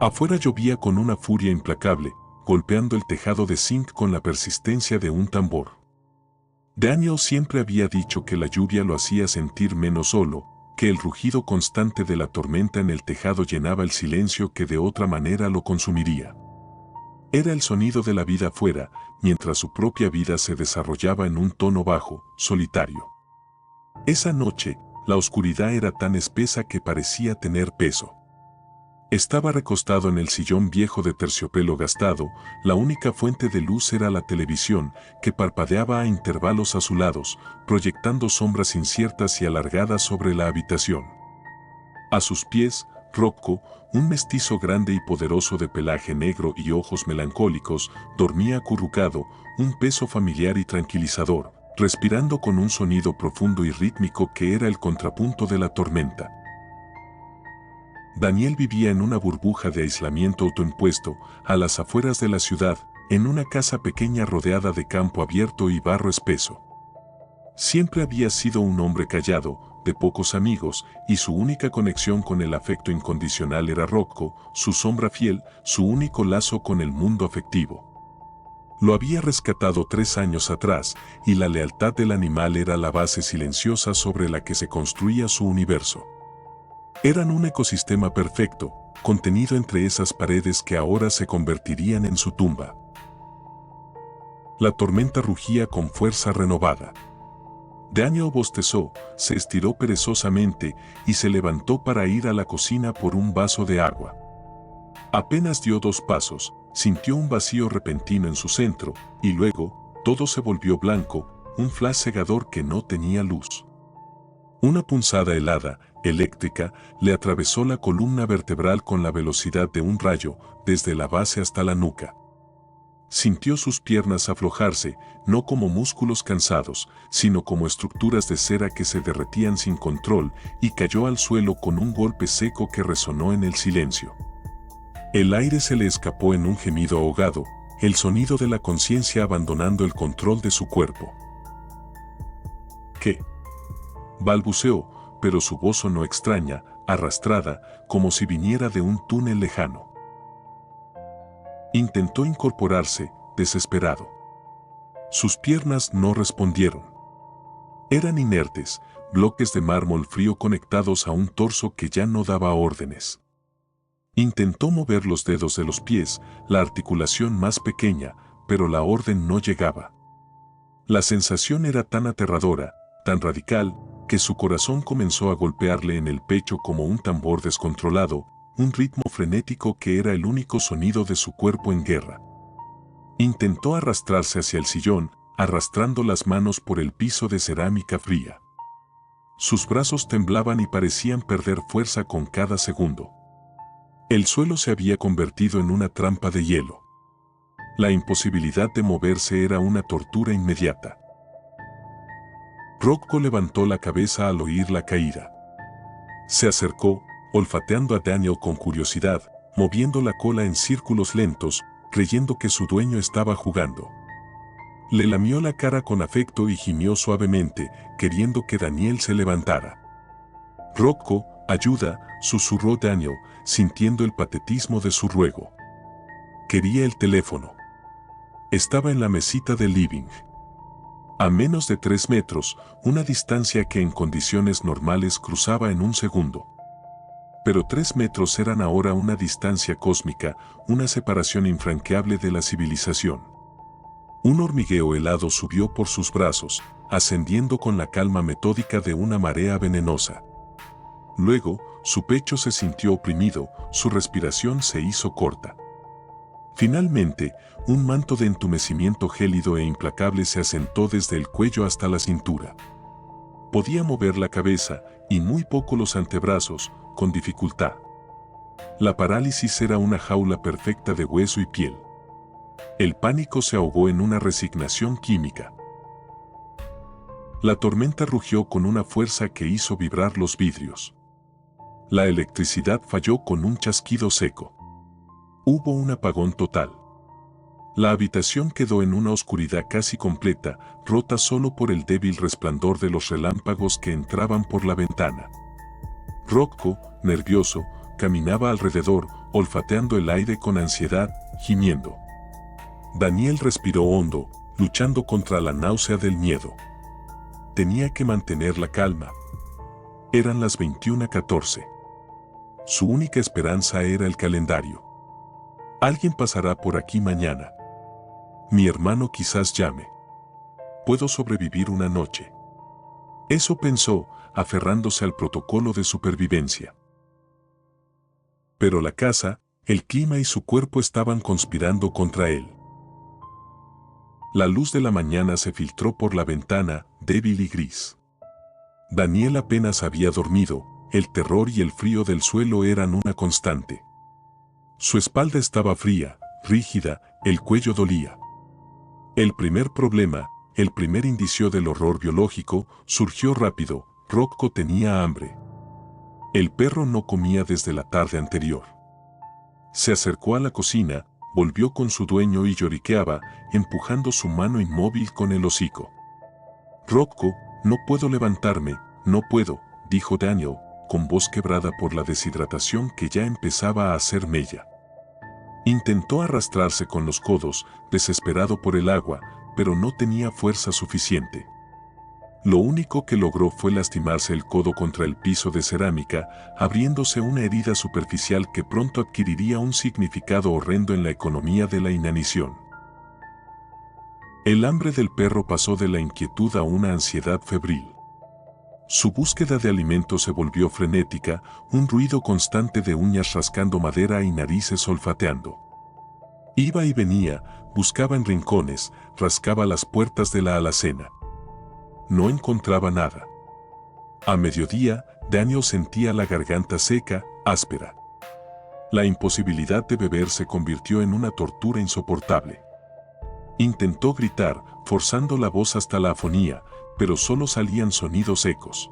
Afuera llovía con una furia implacable, golpeando el tejado de zinc con la persistencia de un tambor. Daniel siempre había dicho que la lluvia lo hacía sentir menos solo, que el rugido constante de la tormenta en el tejado llenaba el silencio que de otra manera lo consumiría. Era el sonido de la vida afuera, mientras su propia vida se desarrollaba en un tono bajo, solitario. Esa noche, la oscuridad era tan espesa que parecía tener peso. Estaba recostado en el sillón viejo de terciopelo gastado, la única fuente de luz era la televisión, que parpadeaba a intervalos azulados, proyectando sombras inciertas y alargadas sobre la habitación. A sus pies, Rocco, un mestizo grande y poderoso de pelaje negro y ojos melancólicos, dormía acurrucado, un peso familiar y tranquilizador, respirando con un sonido profundo y rítmico que era el contrapunto de la tormenta. Daniel vivía en una burbuja de aislamiento autoimpuesto, a las afueras de la ciudad, en una casa pequeña rodeada de campo abierto y barro espeso. Siempre había sido un hombre callado, de pocos amigos, y su única conexión con el afecto incondicional era Rocco, su sombra fiel, su único lazo con el mundo afectivo. Lo había rescatado 3 años atrás, y la lealtad del animal era la base silenciosa sobre la que se construía su universo. Eran un ecosistema perfecto, contenido entre esas paredes que ahora se convertirían en su tumba. La tormenta rugía con fuerza renovada. Daniel bostezó, se estiró perezosamente y se levantó para ir a la cocina por un vaso de agua. Apenas dio 2 pasos, sintió un vacío repentino en su centro, y luego, todo se volvió blanco, un flash cegador que no tenía luz. Una punzada helada, eléctrica, le atravesó la columna vertebral con la velocidad de un rayo, desde la base hasta la nuca. Sintió sus piernas aflojarse, no como músculos cansados, sino como estructuras de cera que se derretían sin control, y cayó al suelo con un golpe seco que resonó en el silencio. El aire se le escapó en un gemido ahogado, el sonido de la conciencia abandonando el control de su cuerpo. ¿Qué? Balbuceó, pero su voz sonó extraña, arrastrada, como si viniera de un túnel lejano. Intentó incorporarse, desesperado. Sus piernas no respondieron. Eran inertes, bloques de mármol frío conectados a un torso que ya no daba órdenes. Intentó mover los dedos de los pies, la articulación más pequeña, pero la orden no llegaba. La sensación era tan aterradora, tan radical, que su corazón comenzó a golpearle en el pecho como un tambor descontrolado, un ritmo frenético que era el único sonido de su cuerpo en guerra. Intentó arrastrarse hacia el sillón, arrastrando las manos por el piso de cerámica fría. Sus brazos temblaban y parecían perder fuerza con cada segundo. El suelo se había convertido en una trampa de hielo. La imposibilidad de moverse era una tortura inmediata. Rocco levantó la cabeza al oír la caída. Se acercó, olfateando a Daniel con curiosidad, moviendo la cola en círculos lentos, creyendo que su dueño estaba jugando. Le lamió la cara con afecto y gimió suavemente, queriendo que Daniel se levantara. «Rocco, ayuda», susurró Daniel, sintiendo el patetismo de su ruego. Quería el teléfono. Estaba en la mesita del living. A menos de 3 metros, una distancia que en condiciones normales cruzaba en un segundo. Pero 3 metros eran ahora una distancia cósmica, una separación infranqueable de la civilización. Un hormigueo helado subió por sus brazos, ascendiendo con la calma metódica de una marea venenosa. Luego, su pecho se sintió oprimido, su respiración se hizo corta. Finalmente, un manto de entumecimiento gélido e implacable se asentó desde el cuello hasta la cintura. Podía mover la cabeza, y muy poco los antebrazos, con dificultad. La parálisis era una jaula perfecta de hueso y piel. El pánico se ahogó en una resignación química. La tormenta rugió con una fuerza que hizo vibrar los vidrios. La electricidad falló con un chasquido seco. Hubo un apagón total. La habitación quedó en una oscuridad casi completa, rota solo por el débil resplandor de los relámpagos que entraban por la ventana. Rocco, nervioso, caminaba alrededor, olfateando el aire con ansiedad, gimiendo. Daniel respiró hondo, luchando contra la náusea del miedo. Tenía que mantener la calma. Eran las 21:14. Su única esperanza era el calendario. Alguien pasará por aquí mañana. Mi hermano quizás llame. Puedo sobrevivir una noche. Eso pensó, aferrándose al protocolo de supervivencia. Pero la casa, el clima y su cuerpo estaban conspirando contra él. La luz de la mañana se filtró por la ventana, débil y gris. Daniel apenas había dormido, el terror y el frío del suelo eran una constante. Su espalda estaba fría, rígida, el cuello dolía. El primer problema, el primer indicio del horror biológico, surgió rápido. Rocco tenía hambre. El perro no comía desde la tarde anterior. Se acercó a la cocina, volvió con su dueño y lloriqueaba, empujando su mano inmóvil con el hocico. Rocco, no puedo levantarme, no puedo, dijo Daniel, con voz quebrada por la deshidratación que ya empezaba a hacer mella. Intentó arrastrarse con los codos, desesperado por el agua, pero no tenía fuerza suficiente. Lo único que logró fue lastimarse el codo contra el piso de cerámica, abriéndose una herida superficial que pronto adquiriría un significado horrendo en la economía de la inanición. El hambre del perro pasó de la inquietud a una ansiedad febril. Su búsqueda de alimento se volvió frenética, un ruido constante de uñas rascando madera y narices olfateando. Iba y venía, buscaba en rincones, rascaba las puertas de la alacena. No encontraba nada. A mediodía, Daniel sentía la garganta seca, áspera. La imposibilidad de beber se convirtió en una tortura insoportable. Intentó gritar, forzando la voz hasta la afonía, pero solo salían sonidos secos.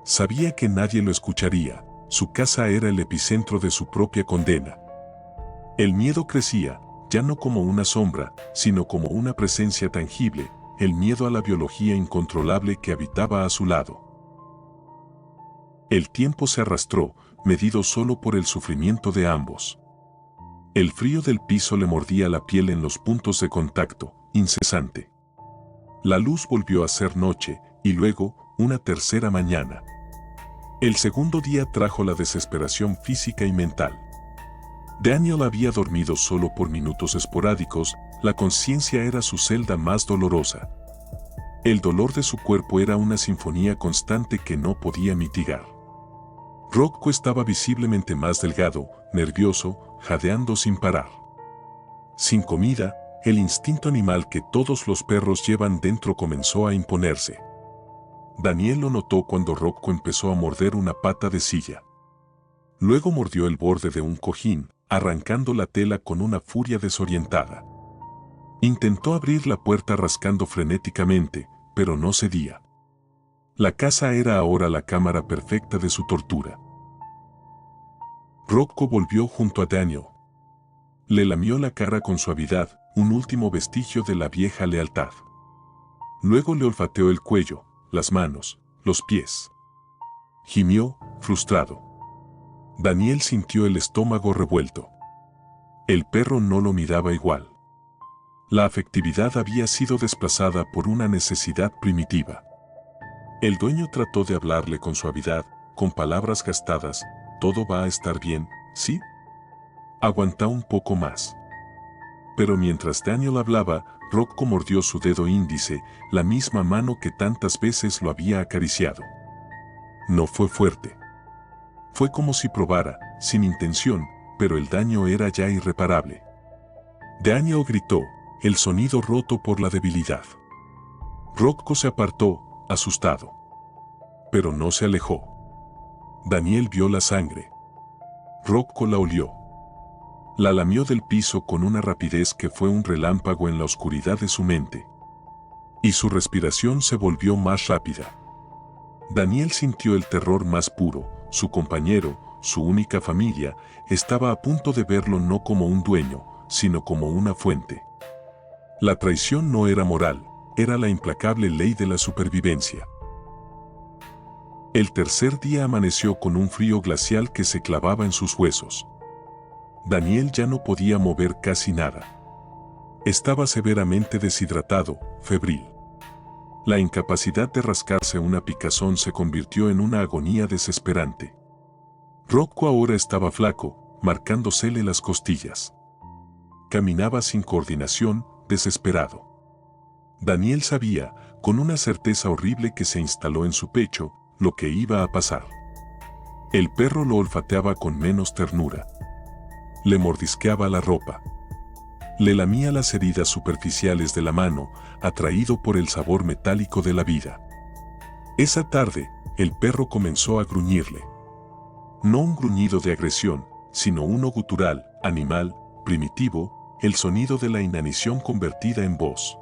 Sabía que nadie lo escucharía, su casa era el epicentro de su propia condena. El miedo crecía, ya no como una sombra, sino como una presencia tangible, el miedo a la biología incontrolable que habitaba a su lado. El tiempo se arrastró, medido solo por el sufrimiento de ambos. El frío del piso le mordía la piel en los puntos de contacto, incesante. La luz volvió a ser noche, y luego, una tercera mañana. El segundo día trajo la desesperación física y mental. Daniel había dormido solo por minutos esporádicos, la conciencia era su celda más dolorosa. El dolor de su cuerpo era una sinfonía constante que no podía mitigar. Rocco estaba visiblemente más delgado, nervioso, jadeando sin parar. Sin comida, el instinto animal que todos los perros llevan dentro comenzó a imponerse. Daniel lo notó cuando Rocco empezó a morder una pata de silla. Luego mordió el borde de un cojín, arrancando la tela con una furia desorientada. Intentó abrir la puerta rascando frenéticamente, pero no cedía. La casa era ahora la cámara perfecta de su tortura. Rocco volvió junto a Daniel. Le lamió la cara con suavidad, un último vestigio de la vieja lealtad. Luego le olfateó el cuello, las manos, los pies. Gimió, frustrado. Daniel sintió el estómago revuelto. El perro no lo miraba igual. La afectividad había sido desplazada por una necesidad primitiva. El dueño trató de hablarle con suavidad, con palabras gastadas. «Todo va a estar bien, ¿sí? Aguanta un poco más». Pero mientras Daniel hablaba, Rocco mordió su dedo índice, la misma mano que tantas veces lo había acariciado. No fue fuerte. Fue como si probara, sin intención, pero el daño era ya irreparable. Daniel gritó, el sonido roto por la debilidad. Rocco se apartó, asustado. Pero no se alejó. Daniel vio la sangre. Rocco la olió. La lamió del piso con una rapidez que fue un relámpago en la oscuridad de su mente. Y su respiración se volvió más rápida. Daniel sintió el terror más puro, su compañero, su única familia, estaba a punto de verlo no como un dueño, sino como una fuente. La traición no era moral, era la implacable ley de la supervivencia. El tercer día amaneció con un frío glacial que se clavaba en sus huesos. Daniel ya no podía mover casi nada. Estaba severamente deshidratado, febril. La incapacidad de rascarse una picazón se convirtió en una agonía desesperante. Rocco ahora estaba flaco, marcándosele las costillas. Caminaba sin coordinación, desesperado. Daniel sabía, con una certeza horrible que se instaló en su pecho, lo que iba a pasar. El perro lo olfateaba con menos ternura. Le mordisqueaba la ropa. Le lamía las heridas superficiales de la mano, atraído por el sabor metálico de la vida. Esa tarde, el perro comenzó a gruñirle. No un gruñido de agresión, sino uno gutural, animal, primitivo, el sonido de la inanición convertida en voz.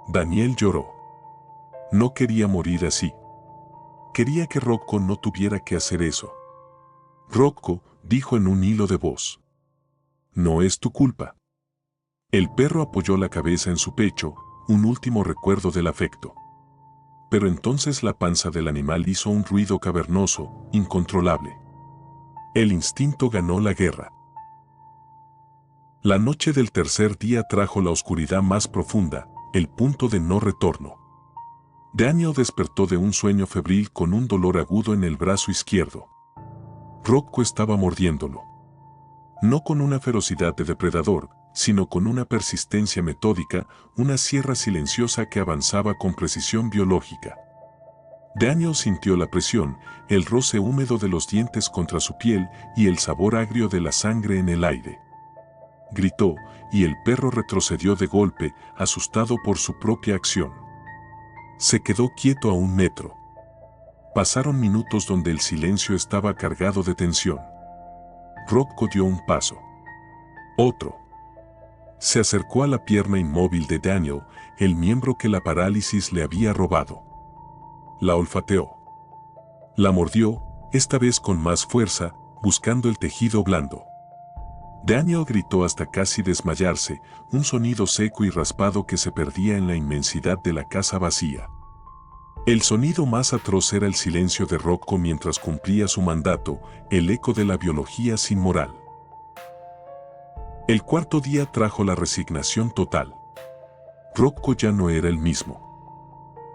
Daniel lloró. No quería morir así. Quería que Rocco no tuviera que hacer eso. Rocco, dijo en un hilo de voz. No es tu culpa. El perro apoyó la cabeza en su pecho, un último recuerdo del afecto. Pero entonces la panza del animal hizo un ruido cavernoso, incontrolable. El instinto ganó la guerra. La noche del tercer día trajo la oscuridad más profunda, el punto de no retorno. Daniel despertó de un sueño febril con un dolor agudo en el brazo izquierdo. Rocco estaba mordiéndolo. No con una ferocidad de depredador, sino con una persistencia metódica, una sierra silenciosa que avanzaba con precisión biológica. Daniel sintió la presión, el roce húmedo de los dientes contra su piel y el sabor agrio de la sangre en el aire. Gritó, y el perro retrocedió de golpe, asustado por su propia acción. Se quedó quieto a 1 metro. Pasaron minutos donde el silencio estaba cargado de tensión. Rocco dio un paso. Otro. Se acercó a la pierna inmóvil de Daniel, el miembro que la parálisis le había robado. La olfateó. La mordió, esta vez con más fuerza, buscando el tejido blando. Daniel gritó hasta casi desmayarse, un sonido seco y raspado que se perdía en la inmensidad de la casa vacía. El sonido más atroz era el silencio de Rocco mientras cumplía su mandato, el eco de la biología sin moral. El cuarto día trajo la resignación total. Rocco ya no era el mismo.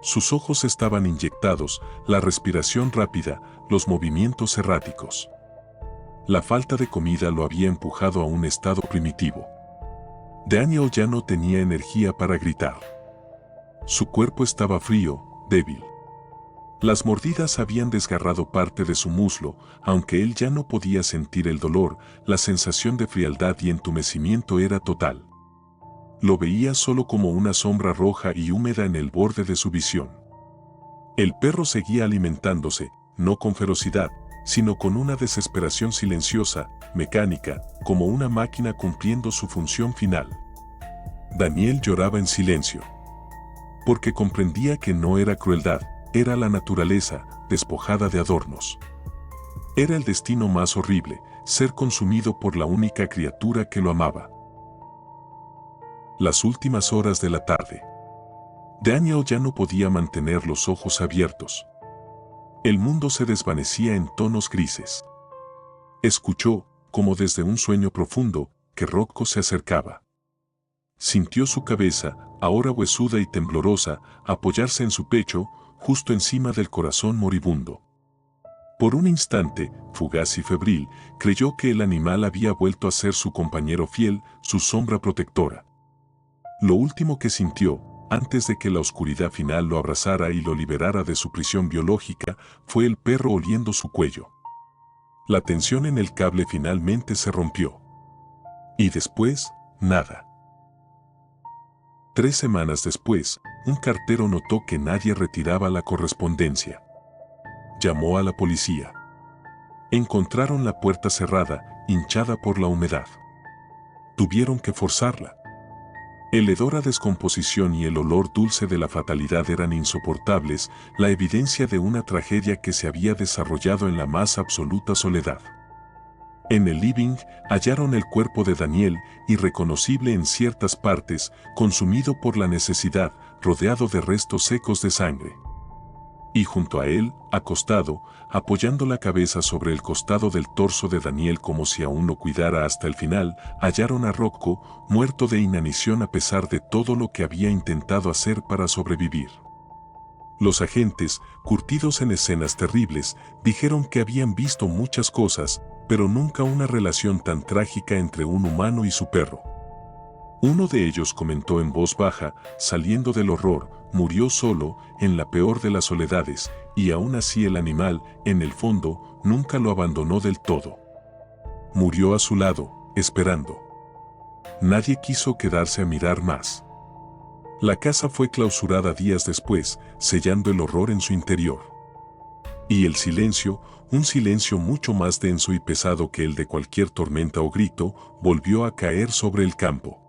Sus ojos estaban inyectados, la respiración rápida, los movimientos erráticos. La falta de comida lo había empujado a un estado primitivo. Daniel ya no tenía energía para gritar. Su cuerpo estaba frío, débil. Las mordidas habían desgarrado parte de su muslo, aunque él ya no podía sentir el dolor, la sensación de frialdad y entumecimiento era total. Lo veía solo como una sombra roja y húmeda en el borde de su visión. El perro seguía alimentándose, no con ferocidad, sino con una desesperación silenciosa, mecánica, como una máquina cumpliendo su función final. Daniel lloraba en silencio. Porque comprendía que no era crueldad, era la naturaleza, despojada de adornos. Era el destino más horrible, ser consumido por la única criatura que lo amaba. Las últimas horas de la tarde. Daniel ya no podía mantener los ojos abiertos. El mundo se desvanecía en tonos grises. Escuchó, como desde un sueño profundo, que Rocco se acercaba. Sintió su cabeza, ahora huesuda y temblorosa, apoyarse en su pecho, justo encima del corazón moribundo. Por un instante, fugaz y febril, creyó que el animal había vuelto a ser su compañero fiel, su sombra protectora. Lo último que sintió, antes de que la oscuridad final lo abrazara y lo liberara de su prisión biológica, fue el perro oliendo su cuello. La tensión en el cable finalmente se rompió. Y después, nada. 3 semanas después, un cartero notó que nadie retiraba la correspondencia. Llamó a la policía. Encontraron la puerta cerrada, hinchada por la humedad. Tuvieron que forzarla. El hedor a descomposición y el olor dulce de la fatalidad eran insoportables, la evidencia de una tragedia que se había desarrollado en la más absoluta soledad. En el living hallaron el cuerpo de Daniel, irreconocible en ciertas partes, consumido por la necesidad, rodeado de restos secos de sangre. Y junto a él, acostado, apoyando la cabeza sobre el costado del torso de Daniel como si aún lo cuidara hasta el final, hallaron a Rocco, muerto de inanición a pesar de todo lo que había intentado hacer para sobrevivir. Los agentes, curtidos en escenas terribles, dijeron que habían visto muchas cosas, pero nunca una relación tan trágica entre un humano y su perro. Uno de ellos comentó en voz baja, saliendo del horror, murió solo, en la peor de las soledades, y aún así el animal, en el fondo, nunca lo abandonó del todo. Murió a su lado, esperando. Nadie quiso quedarse a mirar más. La casa fue clausurada días después, sellando el horror en su interior. Y el silencio, un silencio mucho más denso y pesado que el de cualquier tormenta o grito, volvió a caer sobre el campo.